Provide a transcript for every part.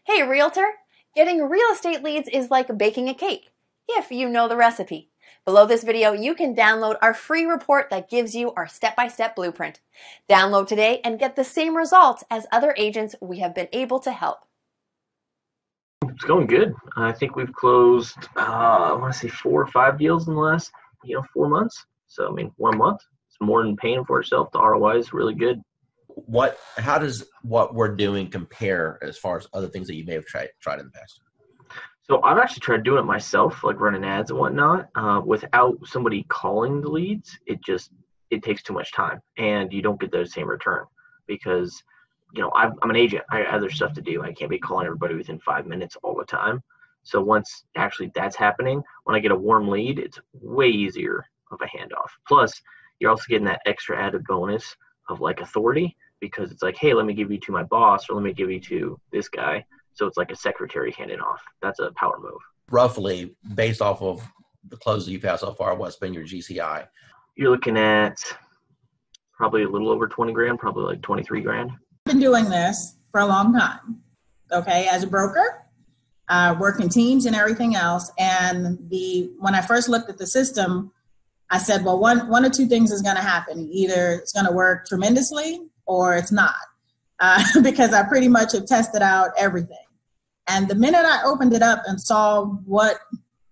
Hey, Realtor! Getting real estate leads is like baking a cake, if you know the recipe. Below this video, you can download our free report that gives you our step-by-step blueprint. Download today and get the same results as other agents we have been able to help. It's going good. I think we've closed, I want to say 4 or 5 deals in the last, 4 months. So, 1 month, it's more than paying for itself. The ROI is really good. How does what we're doing compare as far as other things that you may have tried in the past? So I've actually tried doing it myself, like running ads and whatnot, without somebody calling the leads. It takes too much time and you don't get the same return because, I'm an agent. I have other stuff to do. I can't be calling everybody within 5 minutes all the time. So once actually that's happening, when I get a warm lead, it's way easier of a handoff. Plus, you're also getting that extra added bonus of like authority because it's like, hey, let me give you to my boss or let me give you to this guy. So it's like a secretary handing off. That's a power move. Roughly, based off of the closes you've had so far, what's been your GCI? You're looking at probably a little over 20 grand, probably like 23 grand. I've been doing this for a long time, okay, as a broker, working teams and everything else. And when I first looked at the system, I said, well, one or two things is going to happen. Either it's going to work tremendously or it's not, because I pretty much have tested out everything. And the minute I opened it up and saw what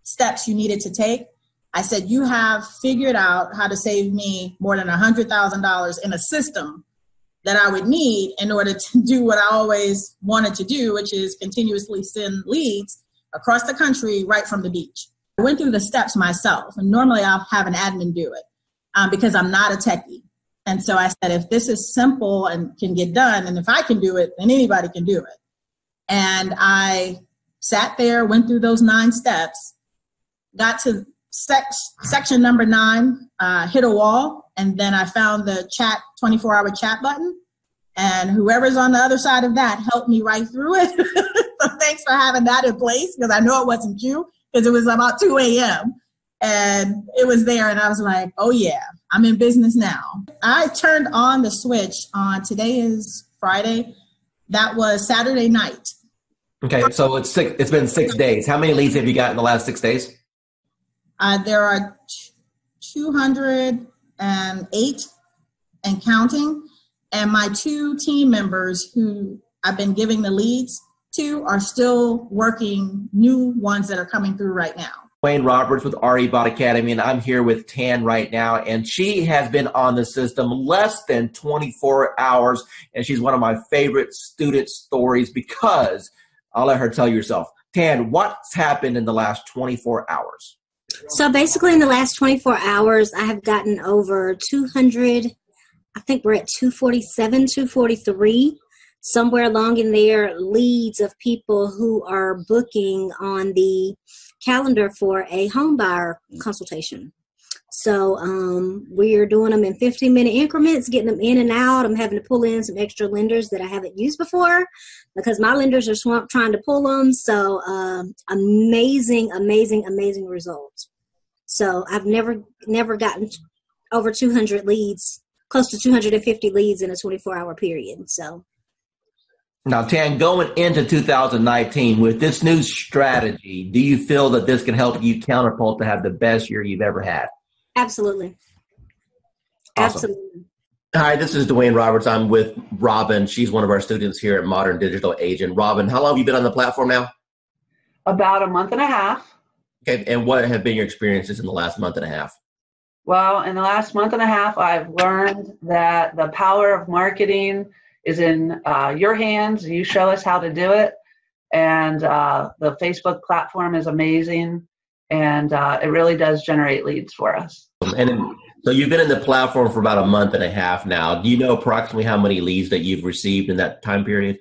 steps you needed to take, I said, you have figured out how to save me more than $100,000 in a system that I would need in order to do what I always wanted to do, which is continuously send leads across the country right from the beach. I went through the steps myself, and normally I'll have an admin do it because I'm not a techie. And so I said, if this is simple and can get done, and if I can do it, then anybody can do it. And I sat there, went through those 9 steps, got to section number 9, hit a wall, and then I found the 24-hour chat button. And whoever's on the other side of that helped me right through it. So thanks for having that in place, because I know it wasn't you, because it was about 2 a.m. And it was there, and I was like, oh yeah, I'm in business now. I turned on the switch on, today is Friday. That was Saturday night. Okay, so it's been 6 days. How many leads have you got in the last 6 days? There are 208 and counting. And my 2 team members who I've been giving the leads to are still working new ones that are coming through right now. Wayne Roberts with RE Bot Academy, and I'm here with Tan right now, and she has been on the system less than 24 hours, and she's one of my favorite student stories because I'll let her tell you herself. Tan, what's happened in the last 24 hours? So basically in the last 24 hours, I have gotten over 200, I think we're at 247, 243, somewhere along in there, leads of people who are booking on the calendar for a home buyer consultation. So we're doing them in 15-minute increments, getting them in and out. I'm having to pull in some extra lenders that I haven't used before because my lenders are swamped trying to pull them. So amazing results. So I've never gotten over 200 leads, close to 250 leads in a 24-hour period. So. Now, Tan, going into 2019 with this new strategy, do you feel that this can help you catapult to have the best year you've ever had? Absolutely. Awesome. Absolutely. Hi, this is Dwayne Roberts. I'm with Robin. She's one of our students here at Modern Digital Agent. Robin, how long have you been on the platform now? About a month and a half. Okay, and what have been your experiences in the last month and a half? Well, in the last month and a half, I've learned that the power of marketing is in your hands. You show us how to do it. And the Facebook platform is amazing. And it really does generate leads for us. So you've been in the platform for about a month and a half now. Do you know approximately how many leads that you've received in that time period?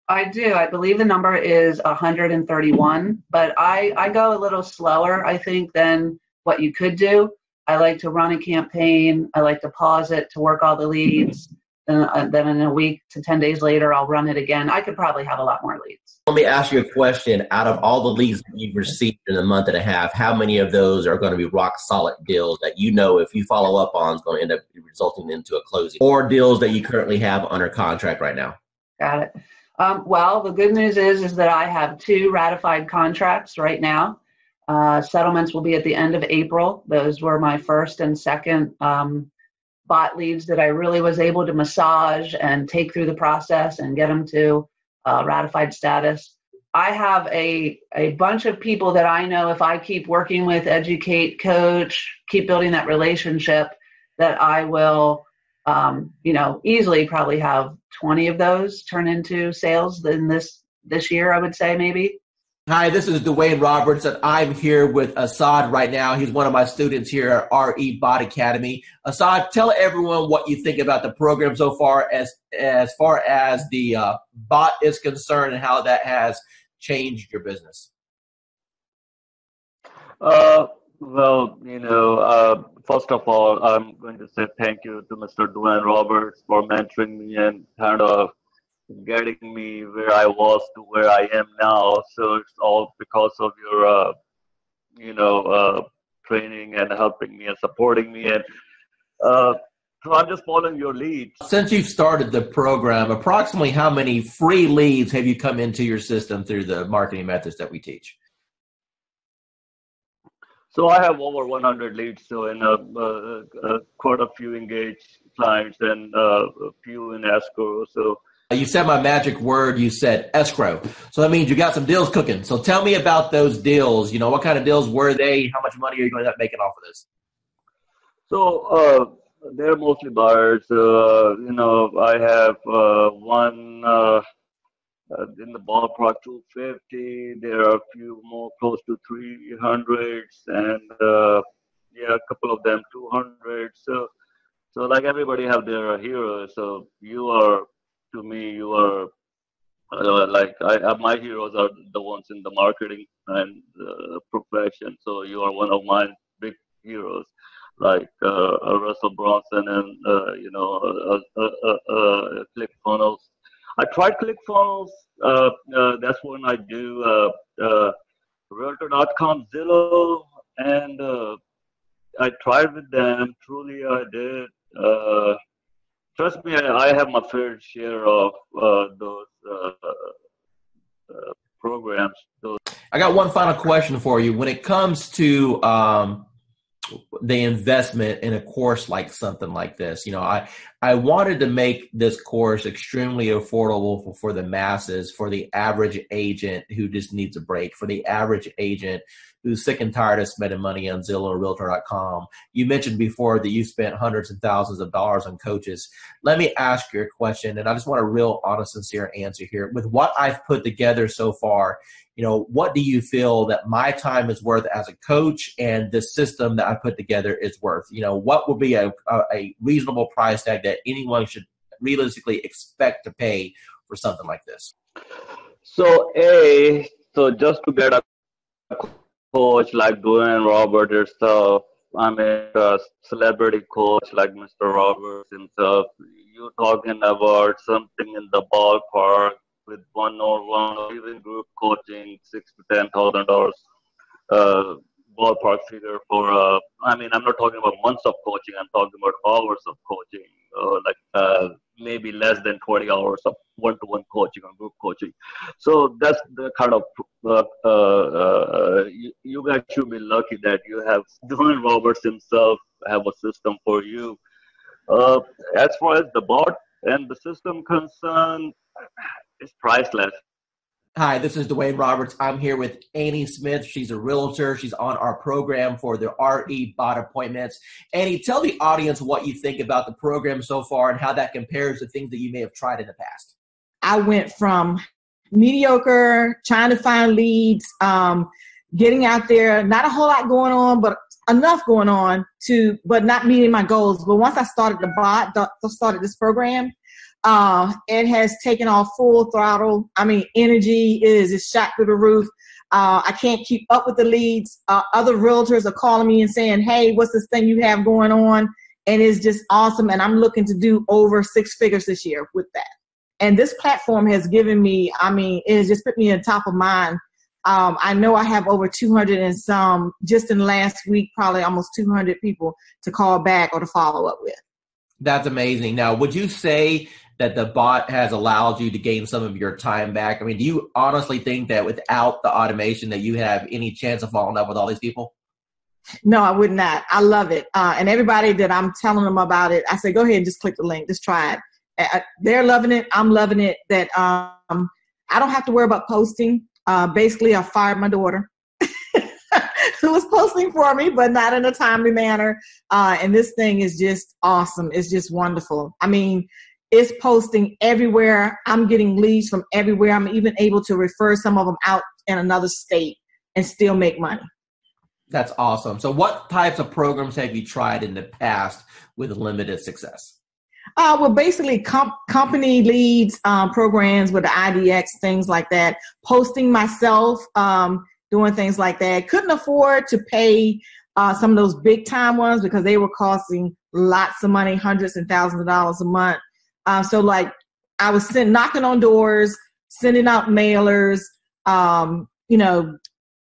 I do. I believe the number is 131, but I go a little slower, I think, than what you could do. I like to run a campaign. I like to pause it to work all the leads. Then in a week to 10 days later, I'll run it again. I could probably have a lot more leads. Let me ask you a question. Out of all the leads that you've received in a month and a half, how many of those are going to be rock solid deals that you know if you follow up on is going to end up resulting into a closing, or deals that you currently have under contract right now? Got it. Well, the good news is that I have 2 ratified contracts right now. Settlements will be at the end of April. Those were my first and second bot leads that I really was able to massage and take through the process and get them to ratified status. I have a bunch of people that I know if I keep working with, educate, coach, keep building that relationship, that I will, easily probably have 20 of those turn into sales in this year, I would say maybe. Hi, this is Dwayne Roberts, and I'm here with Assad right now. He's one of my students here at RE Bot Academy. Assad, tell everyone what you think about the program so far as the bot is concerned and how that has changed your business. First of all, I'm going to say thank you to Mr. Dwayne Roberts for mentoring me and kind of getting me where I was to where I am now. So it's all because of your, training and helping me and supporting me. And so I'm just following your lead. Since you've started the program, approximately how many free leads have you come into your system through the marketing methods that we teach? So I have over 100 leads, so in quite a few engaged clients and a few in escrow. So you said my magic word. You said escrow. So that means you got some deals cooking. So tell me about those deals. What kind of deals were they? How much money are you going to end up making off of this? So they're mostly buyers. I have one in the ballpark 250. There are a few more close to 300s, and a couple of them 200. So like everybody have their heroes. So to me, you are my heroes are the ones in the marketing and profession. So you are one of my big heroes, like Russell Bronson and ClickFunnels. I tried ClickFunnels. That's when I do Realtor.com, Zillow, and I tried with them. Truly, I did. Trust me, I have my fair share of those programs. I got one final question for you. When it comes to the investment in a course like something like this, I wanted to make this course extremely affordable for the masses, for the average agent who just needs a break, for the average agent who's sick and tired of spending money on Zillow or Realtor.com. You mentioned before that you spent hundreds and thousands of dollars on coaches. Let me ask you a question, and I just want a real honest, sincere answer here. With what I've put together so far, what do you feel that my time is worth as a coach and the system that I put together is worth? What would be a reasonable price tag that anyone should realistically expect to pay for something like this? So just to get a coach like Dwayne Roberts yourself, I mean a celebrity coach like Mr. Roberts himself, you're talking about something in the ballpark with one-on-one or even group coaching, $6,000 to $10,000 ballpark figure for. I'm not talking about months of coaching. I'm talking about hours of coaching, maybe less than 20 hours of one-to-one coaching or group coaching. So that's the kind of you guys should be lucky that you have Dwayne Roberts himself have a system for you. As far as the bot and the system concerned, it's priceless. Hi, this is Dwayne Roberts. I'm here with Annie Smith. She's a realtor. She's on our program for the RE Bot appointments. Annie, tell the audience what you think about the program so far and how that compares to things that you may have tried in the past. I went from mediocre, trying to find leads, getting out there, not a whole lot going on, but enough going on but not meeting my goals. But once I started the bot, started this program, it has taken off full throttle. Energy is shot through the roof. I can't keep up with the leads. Other realtors are calling me and saying, hey, what's this thing you have going on? And it's just awesome. And I'm looking to do over 6 figures this year with that. And this platform has given me, it has just put me on top of mind. I know I have over 200 and some, just in the last week, probably almost 200 people to call back or to follow up with. That's amazing. Now, would you say that the bot has allowed you to gain some of your time back? I mean, do you honestly think that without the automation that you have any chance of falling up with all these people? No, I would not. I love it. And everybody that I'm telling them about it, I say, go ahead and just click the link. Just try it. They're loving it. I'm loving it. That I don't have to worry about posting. Basically, I fired my daughter who was posting for me, but not in a timely manner. And this thing is just awesome. It's just wonderful. I mean, it's posting everywhere. I'm getting leads from everywhere. I'm even able to refer some of them out in another state and still make money. That's awesome. So what types of programs have you tried in the past with limited success? Well, basically company leads, programs with the IDX, things like that. Posting myself, doing things like that. Couldn't afford to pay some of those big time ones because they were costing lots of money, hundreds and thousands of dollars a month. So like I was knocking on doors, sending out mailers,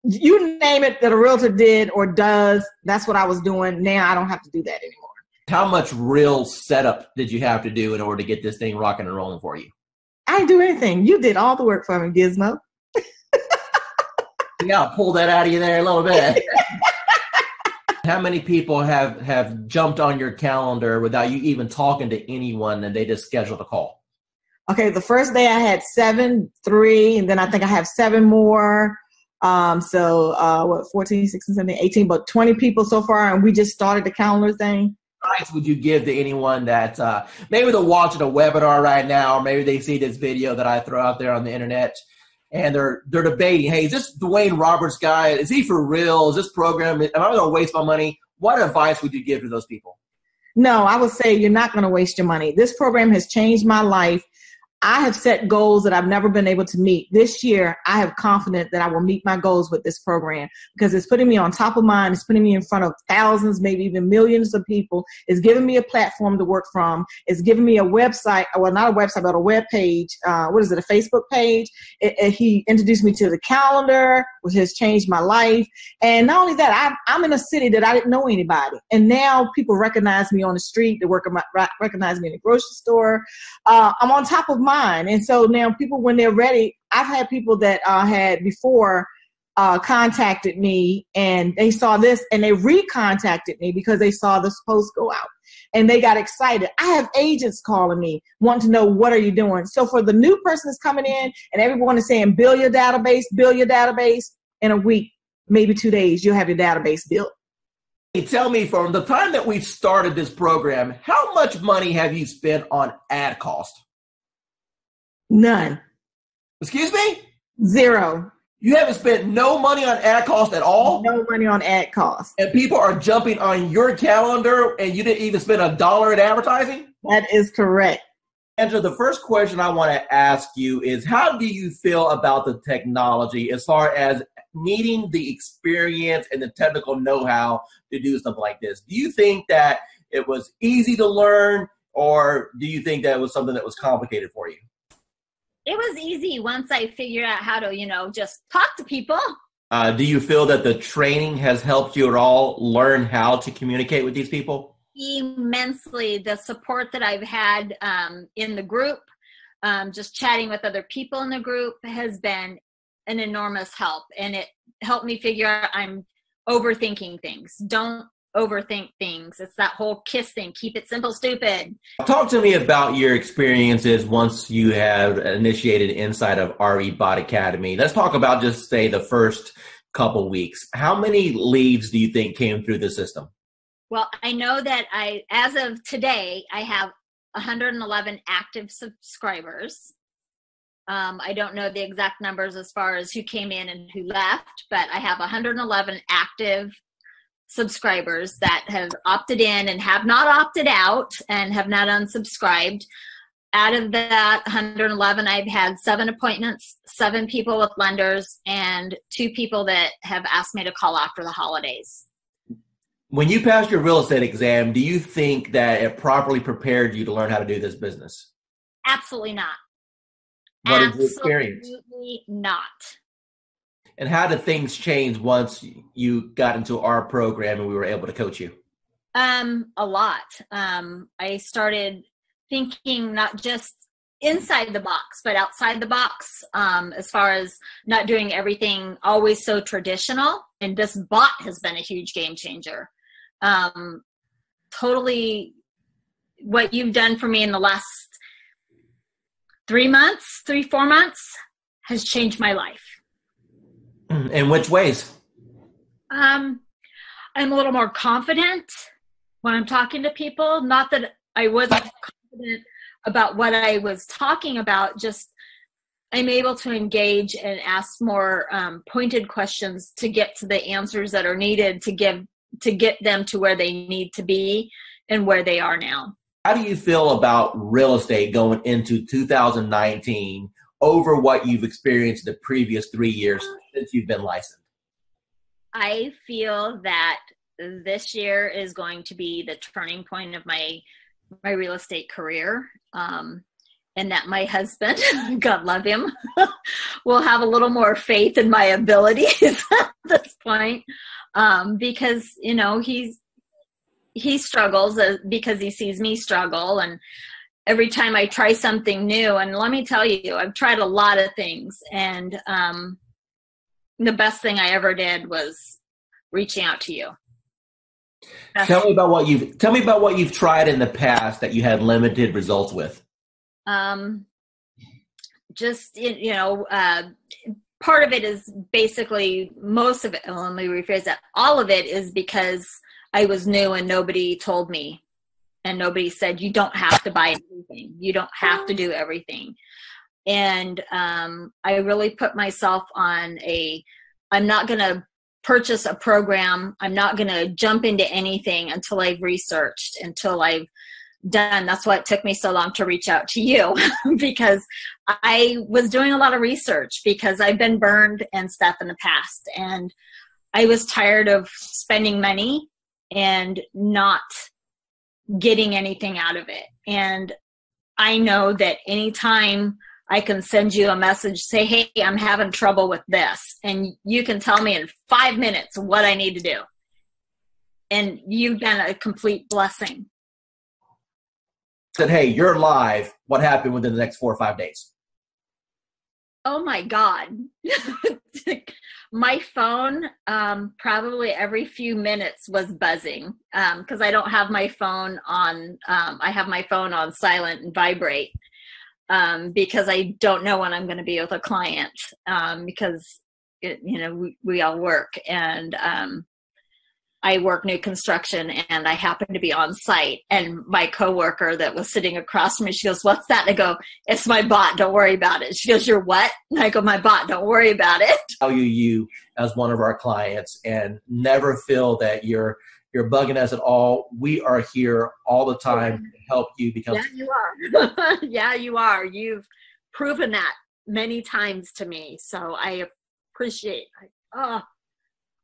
you name it that a realtor did or does, that's what I was doing. Now I don't have to do that anymore. How much real setup did you have to do in order to get this thing rocking and rolling for you? I didn't do anything. You did all the work for me, Gizmo. Yeah, I'll pull that out of you there a little bit. How many people have jumped on your calendar without you even talking to anyone and they just scheduled a call? Okay, the first day I had 7, 3, and then I think I have 7 more. 14, 16, 17, 18, but 20 people so far, and we just started the calendar thing. What advice would you give to anyone that maybe they're watching a webinar right now, or maybe they see this video that I throw out there on the internet, and they're debating, hey, is this Dwayne Roberts guy, is he for real? Is this program, am I going to waste my money? What advice would you give to those people? No, I would say you're not going to waste your money. This program has changed my life. I have set goals that I've never been able to meet. This year, I have confidence that I will meet my goals with this program because it's putting me on top of mind. It's putting me in front of thousands, maybe even millions of people. It's giving me a platform to work from. It's giving me a website, well, not a website, but a web page. A Facebook page. He introduced me to the calendar, which has changed my life. And not only that, I'm in a city that I didn't know anybody. And now people recognize me on the street. They recognize me in the grocery store. I'm on top of mine. And so now people, when they're ready, I've had people that had before contacted me and they saw this and they recontacted me because they saw this post go out and they got excited. I have agents calling me wanting to know, what are you doing? So for the new person that's coming in and everyone is saying, build your database in a week, maybe 2 days, you'll have your database built. Hey, tell me, from the time that we started this program, how much money have you spent on ad cost? None. Excuse me? 0. You haven't spent no money on ad cost at all? No money on ad cost. And people are jumping on your calendar and you didn't even spend $1 in advertising? That is correct. Andrew, the first question I want to ask you is, how do you feel about the technology as far as needing the experience and the technical know-how to do something like this? Do you think that it was easy to learn, or do you think that it was something that was complicated for you? It was easy once I figured out how to, just talk to people. Do you feel that the training has helped you at all learn how to communicate with these people? Immensely. The support that I've had in the group, just chatting with other people in the group, has been an enormous help. And it helped me figure out I'm overthinking things. Don't overthink things. It's that whole KISS thing. Keep it simple, stupid. Talk to me about your experiences once you have initiated inside of RE Bot Academy. Let's talk about just say the first couple weeks. How many leads do you think came through the system? Well, I know that as of today, I have 111 active subscribers. I don't know the exact numbers as far as who came in and who left, but I have 111 active subscribers that have opted in and have not opted out and have not unsubscribed. Out of that 111, I've had 7 appointments, 7 people with lenders, and 2 people that have asked me to call after the holidays. When you passed your real estate exam, do you think that it properly prepared you to learn how to do this business? Absolutely not. What is your experience? Absolutely not. And how did things change once you got into our program and we were able to coach you? A lot. I started thinking not just inside the box, but outside the box, as far as not doing everything always so traditional. And this bot has been a huge game changer. Totally what you've done for me in the last 4 months has changed my life. In which ways? I'm a little more confident when I'm talking to people. Not that I wasn't confident about what I was talking about, just I'm able to engage and ask more pointed questions to get to the answers that are needed to get them to where they need to be and where they are now. How do you feel about real estate going into 2019 over what you've experienced the previous 3 years since you've been licensed? I feel that this year is going to be the turning point of my real estate career, and that my husband, God love him, will have a little more faith in my abilities at this point, because he struggles because he sees me struggle, and every time I try something new, and let me tell you, I've tried a lot of things, and the best thing I ever did was reaching out to you. Tell me about what you've tried in the past that you had limited results with. Part of it is basically most of it. Let me rephrase that. All of it is because I was new and nobody told me, and nobody said you don't have to buy everything. You don't have to do everything. And I really put myself on I'm not going to purchase a program. I'm not going to jump into anything until I've researched, until I've done. That's why it took me so long to reach out to you, because I was doing a lot of research because I've been burned and stuff in the past. And I was tired of spending money and not getting anything out of it. And I know that anytime I can send you a message, say, hey, I'm having trouble with this. And you can tell me in 5 minutes what I need to do. And you've been a complete blessing. Said, hey, you're live. What happened within the next 4 or 5 days? Oh my God. My phone, probably every few minutes was buzzing, because I don't have my phone on, I have my phone on silent and vibrate. Because I don't know when I'm going to be with a client, because we all work, and I work new construction, and I happen to be on site. And my coworker that was sitting across from me, she goes, "What's that?" And I go, "It's my bot. Don't worry about it." She goes, "You're what?" And I go, "My bot. Don't worry about it." Value you as one of our clients, and never feel that you're bugging us at all. We are here all the time to help you become. Yeah, you are. Yeah, you are. You've proven that many times to me. So I appreciate it. I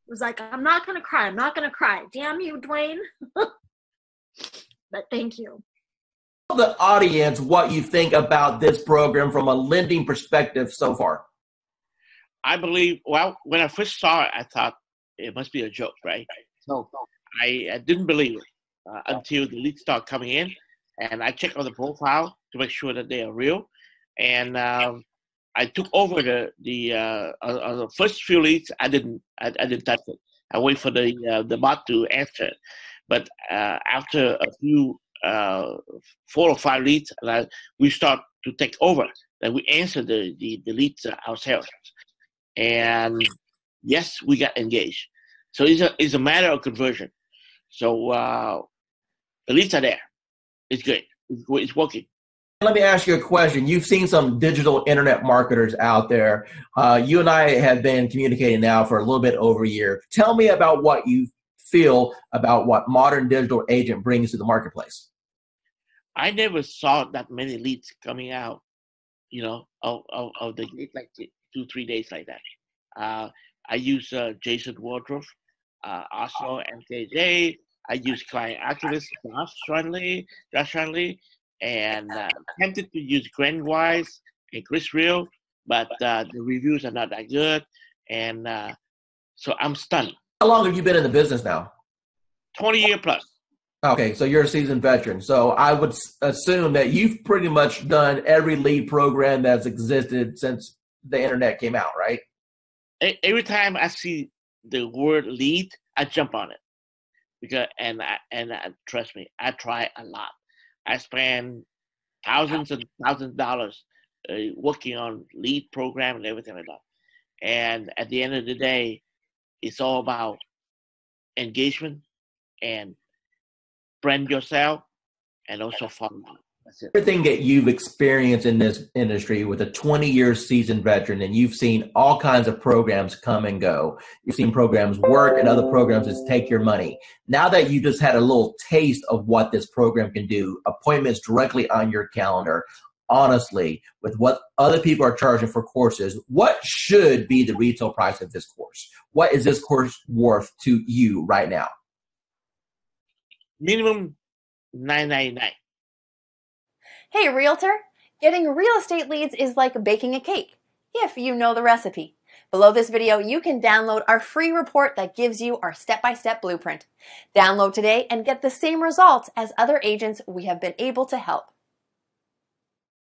was like, I'm not going to cry. I'm not going to cry. Damn you, Dwayne. But thank you. Tell the audience what you think about this program from a lending perspective so far. I believe, when I first saw it, I thought it must be a joke, right? So I didn't believe it until the leads start coming in, and I checked on the profile to make sure that they are real. And I took over the first few leads. I didn't touch it. I wait for the bot to answer it. But after a few 4 or 5 leads, we start to take over. Then we answer the leads ourselves. And yes, we got engaged. So it's a matter of conversion. So the leads are there. It's good. It's working. Let me ask you a question. You've seen some digital internet marketers out there. You and I have been communicating now for a little bit over a year. Tell me about what you feel about what modern digital agent brings to the marketplace. I never saw that many leads coming out, of the gate, like 2-3 days like that. I use Jason Wardrobe, also MKJ. I use Client Activist, Josh Shanley, and tempted to use Grant Wise and Chris Real, but the reviews are not that good, and so I'm stunned. How long have you been in the business now? 20 years plus. Okay, so you're a seasoned veteran. So I would assume that you've pretty much done every lead program that's existed since the internet came out, right? Every time I see the word lead, I jump on it because trust me, I try a lot. I spend thousands and thousands of dollars working on lead program and everything like that. And at the end of the day, it's all about engagement and brand yourself and also follow up. That's it. Everything that you've experienced in this industry with a 20-year seasoned veteran, and you've seen all kinds of programs come and go. You've seen programs work and other programs just take your money. Now that you just had a little taste of what this program can do, appointments directly on your calendar, honestly, with what other people are charging for courses, what should be the retail price of this course? What is this course worth to you right now? Minimum $9.99. Hey, Realtor! Getting real estate leads is like baking a cake, if you know the recipe. Below this video, you can download our free report that gives you our step-by-step blueprint. Download today and get the same results as other agents we have been able to help.